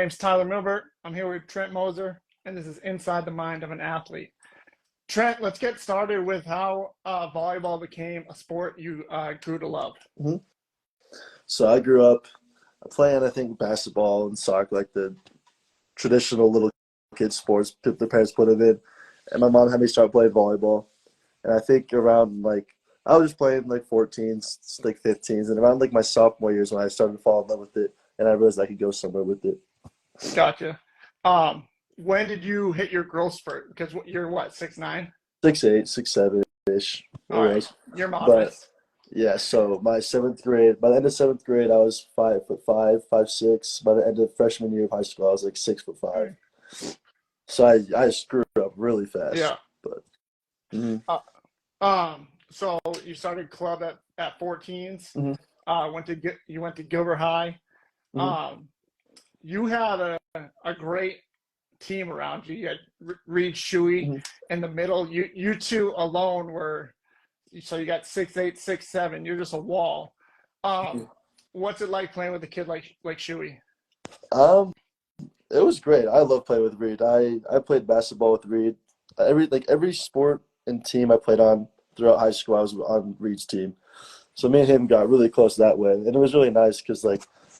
name's Tyler Milbert. I'm here with Trent Moser, and this is Inside the Mind of an Athlete. Trent, let's get started with how volleyball became a sport you grew to love. hmm So I grew up playing, I think, basketball and soccer, like the traditional little kid sports their parents put it in. And my mom had me start playing volleyball. And I think around I was just playing like 14s, like 15s, and around like my sophomore years when I started to fall in love with it, and I realized I could go somewhere with it. Gotcha. When did you hit your growth spurt? Because you're what, 6'9"? 6'8", 6'7" ish it All right, was. you're But modest. yeah, so by the end of seventh grade, I was 5'5", 5'6". By the end of freshman year of high school, I was like 6'5". So I screwed up really fast. Yeah. But mhm, Uh, so you started club at 14s. mhm, You went to Gilbert High. mhm, Um, you had a great team around you. You had Reed Shuey mhm. in the middle. You two alone were, so you got 6'8", 6'7". You're just a wall. Um, what's it like playing with a kid like Shuey? Um, it was great. I love playing with Reed. I played basketball with Reed. Every sport and team I played on throughout high school, I was on Reed's team. So me and him got really close that way, and it was really nice because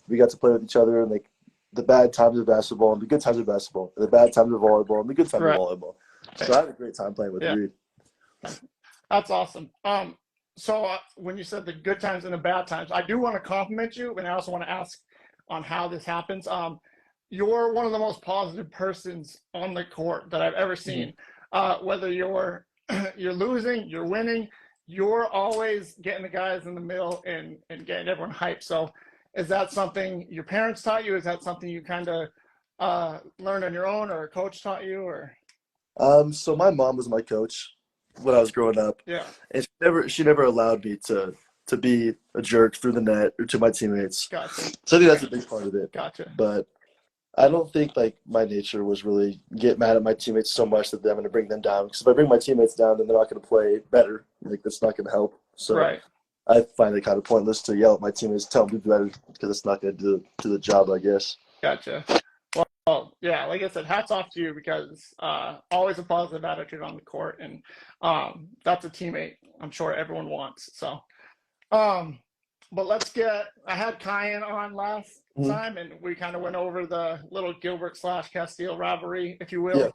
we got to play with each other and the bad times of basketball and the good times of basketball, and the bad times of volleyball and the good times of Right. volleyball. So I had a great time playing with Yeah, Reed. that's awesome. So when you said the good times and the bad times, I do want to compliment you, and I also want to ask on how this happens. You're one of the most positive persons on the court that I've ever hmm seen. Whether you're you're losing, you're winning, you're always getting the guys in the middle and getting everyone hyped. So, is that something your parents taught you? Is that something you kind of learned on your own, or a coach taught you, or So my mom was my coach when I was growing up, yeah, and she never allowed me to be a jerk through the net or to my teammates. gotcha, So I think that's okay, a big part of it. gotcha, But I don't think my nature was really get mad at my teammates so much that I'm going to bring them down. Because if I bring my teammates down, then they're not going to play better. That's not going to help. So right, I find it kind of pointless to yell at my teammates, tell them to do better, because it's not going to do the job, I guess. gotcha. Well, yeah, like I said, hats off to you because always a positive attitude on the court, and that's a teammate I'm sure everyone wants. So, um, but I had Kyan on last Mhm. time, and we kind of went over the little Gilbert / Castile rivalry, if you Yeah.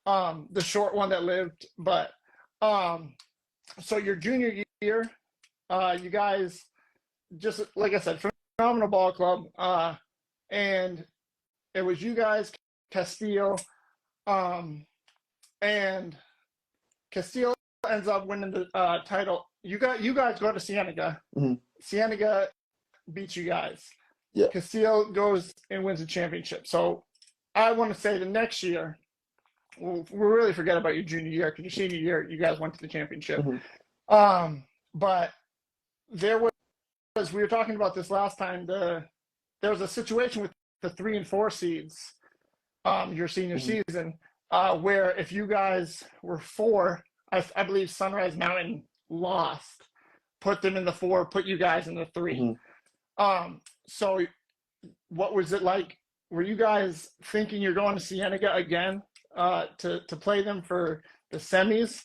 will, the short one that lived. But um, so your junior year, you guys just like I said, phenomenal ball club, and it was you guys, Castile, um, and Castile ends up winning the title. You guys go to Cienega. hmm Cienega beats you guys. Yeah. Castile goes and wins the championship. So I want to say the next year, we'll really forget about your junior year because your senior year, you guys went to the championship. hmm Um, but there was, we were talking about this last time, there was a situation with the 3 and 4 seeds your senior hmm season, where if you guys were 4, I believe Sunrise Mountain lost, put them in the 4, put you guys in the 3. hmm So what was it like? Were you guys thinking you're going to Cienega again to play them for the semis?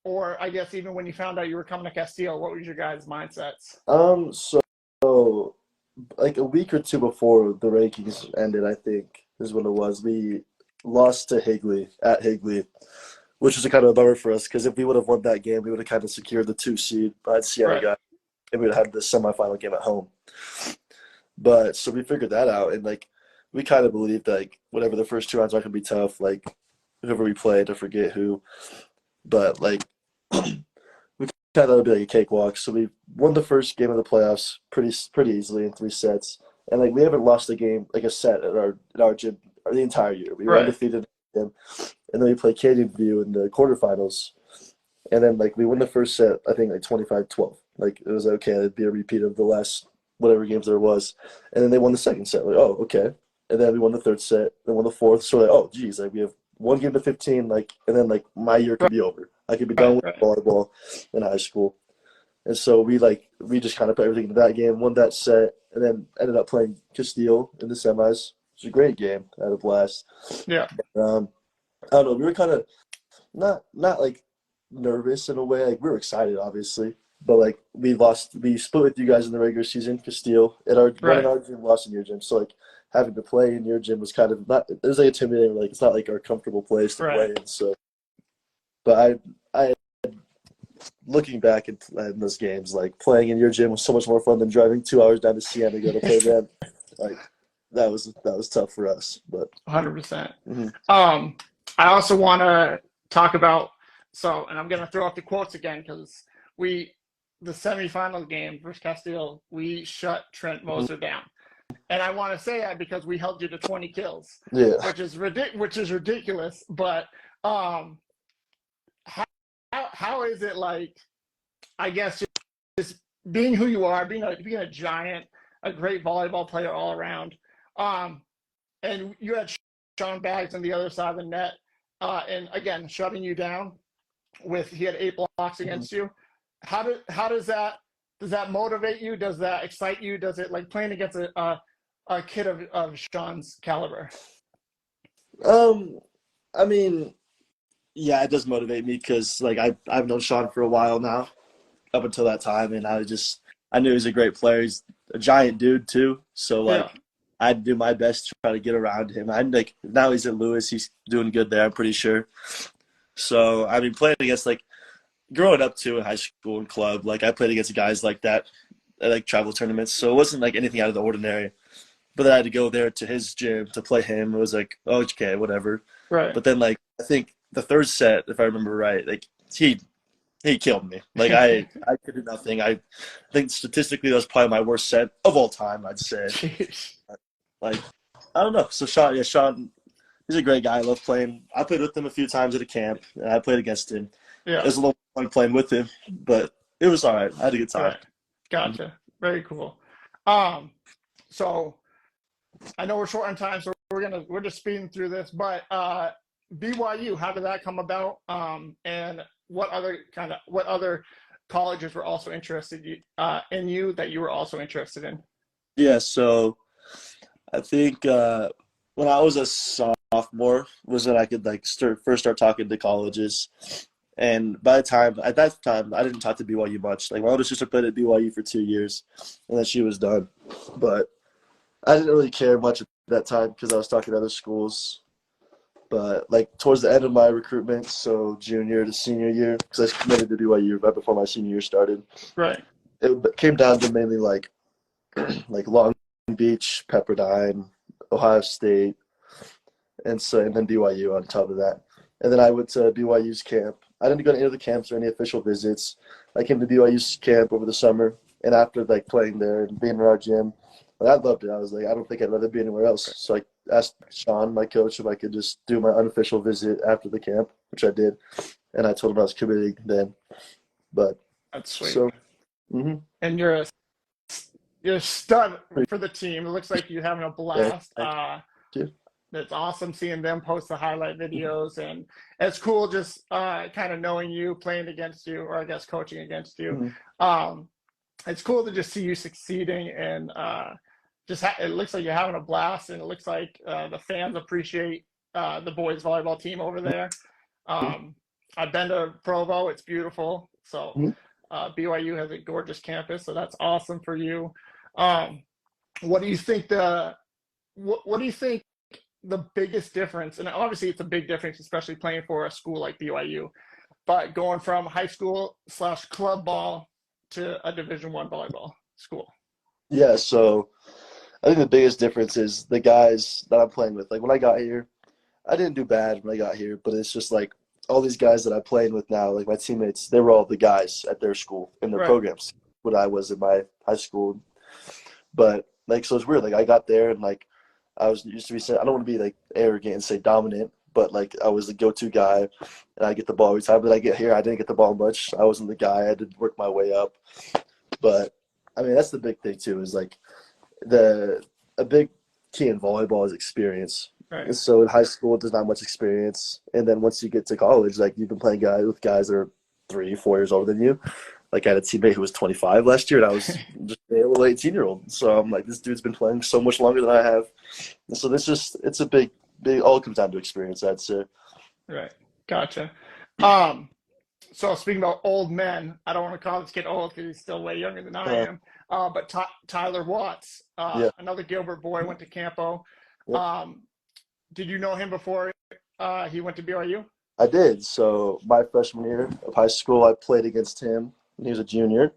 Or I guess even when you found out you were coming to Castile, what was your guys' mindsets? So like a week or two before the rankings ended, I think is when it was. We lost to Higley at Higley, which was a kind of a bummer for us because if we would have won that game, we would have kind of secured the 2 seed by Right, Cienega, and we would have had the semifinal game at home. But so we figured that out, and we kind of believed whatever the first 2 rounds are gonna be tough, whoever we played, I forget who, but we kind of be like a cakewalk. So we won the first game of the playoffs pretty easily in 3 sets, and we haven't lost a game like a set at our gym the entire year. We were right, undefeated, and then we played Canyon View in the quarterfinals, and then we won the first set I think 25-12. It was okay. It'd be a repeat of the last whatever games there was, and then they won the second set. Oh, okay, and then we won the third set, then won the fourth. So oh geez, we have one game to 15, and then my year could right, be over. I could be done right, with right. volleyball in high school. And so we just kind of put everything into that game, won that set, and then ended up playing Castile in the semis. was a great game. I had a blast. Yeah. I don't know. We were kind of not like nervous in a way. Like we were excited, obviously, but like we lost. We split with you guys in the regular season, Castile, and our one in Right. our gym, lost in your gym. So like having to play in your gym was kind of not. It was like intimidating. Like it's not like our comfortable place to play Right. in. So, but I looking back at those games, like playing in your gym was so much more fun than driving 2 hours down to Siena to go to play them. Like that was tough for us, but 100%. mhm. I also want to talk about, so, and I'm going to throw up the quotes again because the semifinal game versus Castile, we shut Trent Moser down. And I want to say that because we held you to 20 kills, Yeah. which is ridiculous. But how is it like, I guess, just being who you are, being a giant, a great volleyball player all around, and you had Sean Baggs on the other side of the net, and again shutting you down he had 8 blocks against you. How does that motivate you? Does that excite you? Does it like playing against a kid of Sean's caliber? I mean, yeah, it does motivate me because like I've known Sean for a while now, up until that time, and I knew he was a great player. He's a giant dude too, so like Yeah. I'd do my best to try to get around him. I like now he's at Lewis, he's doing good there, I'm pretty sure. So I mean, playing against like growing up too in high school and club, like I played against guys like that at like travel tournaments, so it wasn't like anything out of the ordinary. But then I had to go there to his gym to play him. It was like, oh, okay, whatever. Right. But then like I think the third set, if I remember right, like he killed me. Like I could do nothing. I think statistically that was probably my worst set of all time, I'd say. Jeez. Like I don't know. So Sean, he's a great guy. I love playing. I played with him a few times at a camp, and I played against him. It Yeah. was a little fun playing with him, but it was all right. I had a good time. Right. Gotcha. Very cool. So I know we're short on time, so we're just speeding through this. But BYU, how did that come about? And what other colleges were also interested in you that you were also interested in? Yeah. So I think when I was a sophomore was when I could like first start talking to colleges. And at that time, I didn't talk to BYU much. Like my older sister played at BYU for 2 years, and then she was done. But I didn't really care much at that time because I was talking to other schools. But like towards the end of my recruitment, so junior to senior year, because I committed to BYU right before my senior year started, Right. it came down to mainly like like Long Beach, Pepperdine, Ohio State, and then BYU on top of that. And then I went to BYU's camp. I didn't go to any of the camps or any official visits. I came to BYU's camp over the summer, and after like playing there and being in our gym, I loved it. I was like, I don't think I'd rather be anywhere else. So I asked Sean, my coach, if I could just do my unofficial visit after the camp, which I did, and I told him I was committing then. But That's sweet. so, mm-hmm. And you're a stud for the team. It looks like you're having a blast. Thank you. It's awesome seeing them post the highlight videos, and it's cool just kind of knowing you, playing against you, or I guess coaching against you. Mm-hmm. It's cool to just see you succeeding, and it looks like you're having a blast, and it looks like the fans appreciate the boys volleyball team over there. I've been to Provo; it's beautiful. So BYU has a gorgeous campus, so that's awesome for you. What do you think what do you think the biggest difference? And obviously, it's a big difference, especially playing for a school like BYU. But going from high school / club ball to a Division I volleyball school. Yeah, so I think the biggest difference is the guys that I'm playing with. Like when I got here, I didn't do bad when I got here, but it's just like all these guys that I'm playing with now, like my teammates, they were all the guys at their school in their programs, what I was in my high school. But like, so it's weird. Like I got there and like I was used to be saying, I don't want to be like arrogant and say dominant, but like I was the go-to guy and I get the ball every time. But I get here, I didn't get the ball much. I wasn't the guy. I had to work my way up. But I mean, that's the big thing too, is like a big key in volleyball is experience. Right. And so in high school, there's not much experience. And then once you get to college, like you've been playing with guys that are 3-4 years older than you. Like I had a teammate who was 25 last year, and I was just a little little 18-year-old. So I'm like, this dude's been playing so much longer than I have. And so it's a big, all comes down to experience, I'd say. Right. Gotcha. Um, so speaking about old men, I don't want to call this kid old because he's still way younger than I Uh, am. But Tyler Watts, yeah, another Gilbert boy, went to Campo. yep. Um, did you know him before he went to BYU? I did. So my freshman year of high school, I played against him when he was a junior.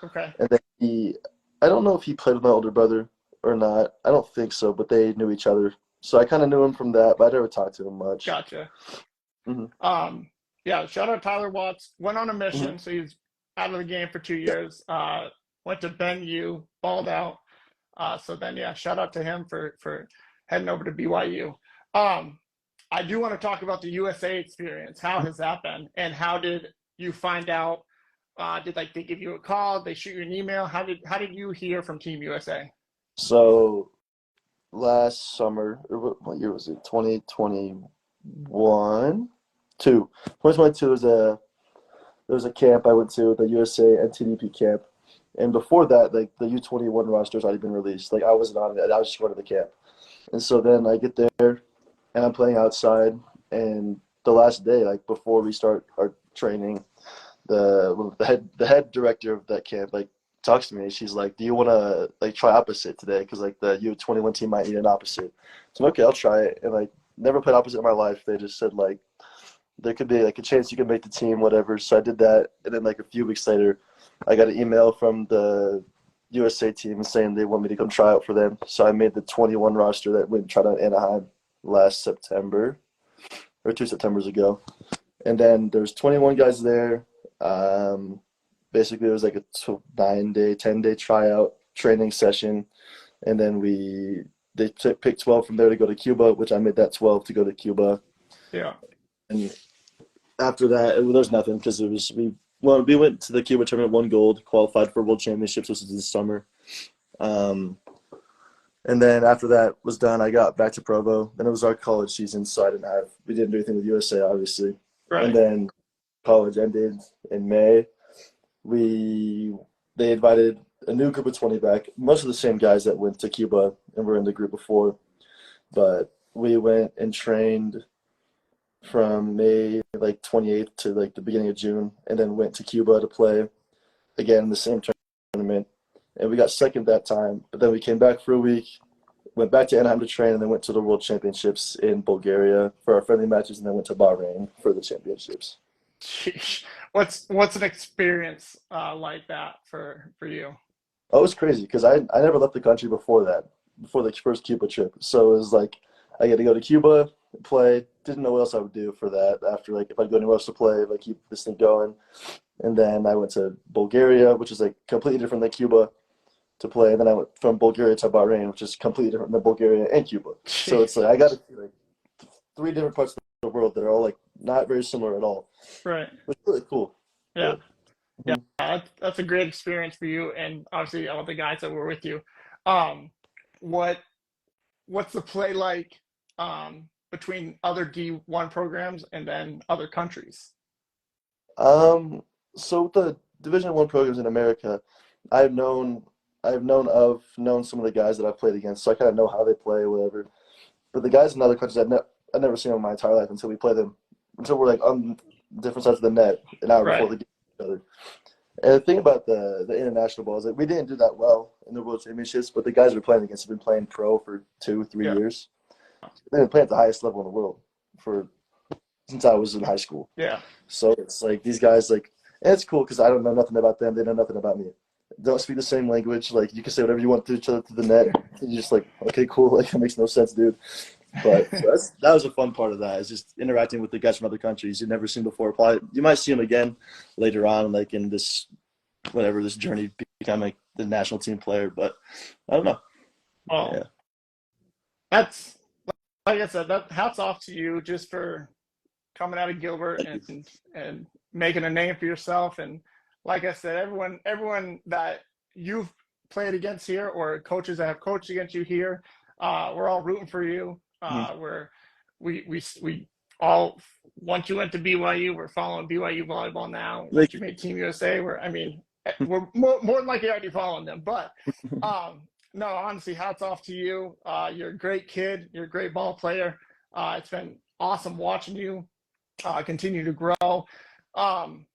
Okay. And then I don't know if he played with my older brother or not. I don't think so, but they knew each other. So I kind of knew him from that, but I never talked to him much. Gotcha. Hmm. Yeah, shout out Tyler Watts. Went on a Hmm. mission, so he's out of the game for two Yeah. years. Went to Ben U, balled out. So then, yeah, shout out to him for heading over to BYU. Um, I do want to talk about the USA experience. How has that been? And how did you find out? Did like they give you a call? They shoot you an email? How did you hear from Team USA? So last summer, or what year was it? 2021? 2022 was there was a camp I went to, the USA NTDP camp. And before that, like the U21 roster's already been released. Like I wasn't on it. I was just going to the camp. And so then I get there and I'm playing outside. And the last day, like before we start our training, the head director of that camp like talks to me. She's like, "Do you want to like try opposite today? Because like the U21 team might need an opposite." So I'm okay, I'll try it. And like never played opposite in my life. They just said like there could be like a chance you could make the team, whatever. So I did that, and then like a few weeks later, I got an email from the USA team saying they want me to come try out for them. So I made the 21 roster that went and tried out Anaheim last September or 2 Septembers ago. And then there's 21 guys there. Um, Basically, it was like a 9-day, 10-day tryout training session, and then picked 12 from there to go to Cuba, which I made that 12 to go to Cuba. Yeah. And after that, there's nothing because we went to the Cuba tournament, won gold, qualified for World Championships, which was this summer. Um, and then after that was done, I got back to Provo. Then it was our college season, so we didn't do anything with USA, obviously. And Right. then college ended in May. They invited a new group of 20 back, most of the same guys that went to Cuba and were in the group before. But we went and trained from May like 28th to like the beginning of June, and then went to Cuba to play again in the same tournament. And we got second that time, but then we came back for a week, went back to Anaheim to train, and then went to the World Championships in Bulgaria for our friendly matches, and then went to Bahrain for the championships. Sheesh. What's an experience like that for you? Oh, it was crazy because I never left the country before that, before the first Cuba trip. So it was like I get to go to Cuba, play, didn't know what else I would do for that after, like if I'd go anywhere else to play, like keep this thing going. And then I went to Bulgaria, which is like completely different than Cuba to play. And then I went from Bulgaria to Bahrain, which is completely different than Bulgaria and Cuba. So it's like I got to see like three different parts of the world that are all like not very similar at all. Right. It's really cool. Yeah. But Yeah. mhm. That's a great experience for you and obviously all the guys that were with you. Um, what what's the play like between other D1 programs and then other countries? Um, so with the Division One programs in America, I've known known some of the guys that I've played against, so I kind of know how they play, whatever. But the guys in other countries, I've never seen them in my entire life until we play them, until we're like on different sides of the net an hour before Right. the game with each other. And the thing about the international ball is that we didn't do that well in the World Championships, but the guys we're playing against have been playing pro for 2, 3 Yeah. years. They've been playing at the highest level in the world for since I was in high school. Yeah. So it's like these guys like, and it's cool because I don't know nothing about them. They know nothing about me. Don't speak the same language. Like you can say whatever you want to each other to the net. And you're just like, okay, cool. Like that makes no sense, dude. But so that was a fun part of that. Is just interacting with the guys from other countries you've never seen before. Probably you might see them again later on, like in this whatever this journey to become like the national team player. But I don't know. Well, Yeah. that's like I said, that hats off to you just for coming out of Gilbert Thank you. and making a name for yourself. And like I said, everyone that you've played against here or coaches that have coached against you here, we're all rooting for you. Mhm. We all once you went to BYU, we're following BYU volleyball now. Once Thank you you. made Team USA, I mean, we're more than likely already following them. But no, honestly, hats off to you. You're a great kid. You're a great ball player. It's been awesome watching you continue to grow. Um,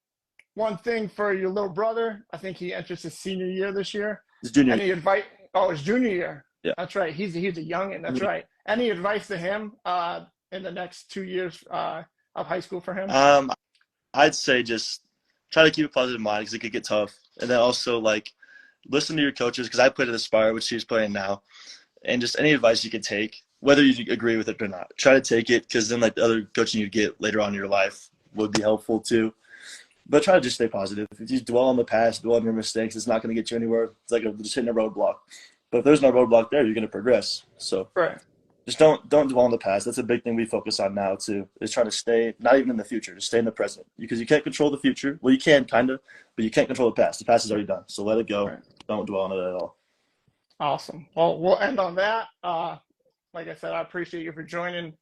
One thing for your little brother, I think he enters his senior year this year. It's junior. Any advice? Oh, his junior year. Yeah. That's right. He's a youngin. That's right. Any advice to him in the next 2 years of high school for him? I'd say just try to keep a positive mind because it could get tough, and then also like listen to your coaches because I played at Aspire, which he's playing now, and just any advice you could take, whether you agree with it or not, try to take it because then like the other coaching you get later on in your life would be helpful too. But try to just stay positive. If you dwell on the past, dwell on your mistakes, it's not going to get you anywhere. It's like just hitting a roadblock. But if there's no roadblock there, you're going to progress. So Right. just don't dwell on the past. That's a big thing we focus on now too. Is trying to stay not even in the future, just stay in the present because you can't control the future. Well, you can kind of, but you can't control the past. The past is already done. So let it go. Right. Don't dwell on it at all. Awesome. Well, we'll end on that. Like I said, I appreciate you for joining.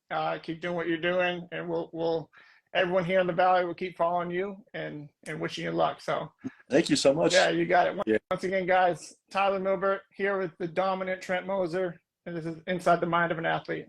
Keep doing what you're doing, and we'll everyone here in the Valley will keep following you and wishing you luck. So Thank you so much. yeah, you got it. Yeah. Once again, guys, Tyler Milbert here with the dominant Trent Moser, and this is Inside the Mind of an Athlete.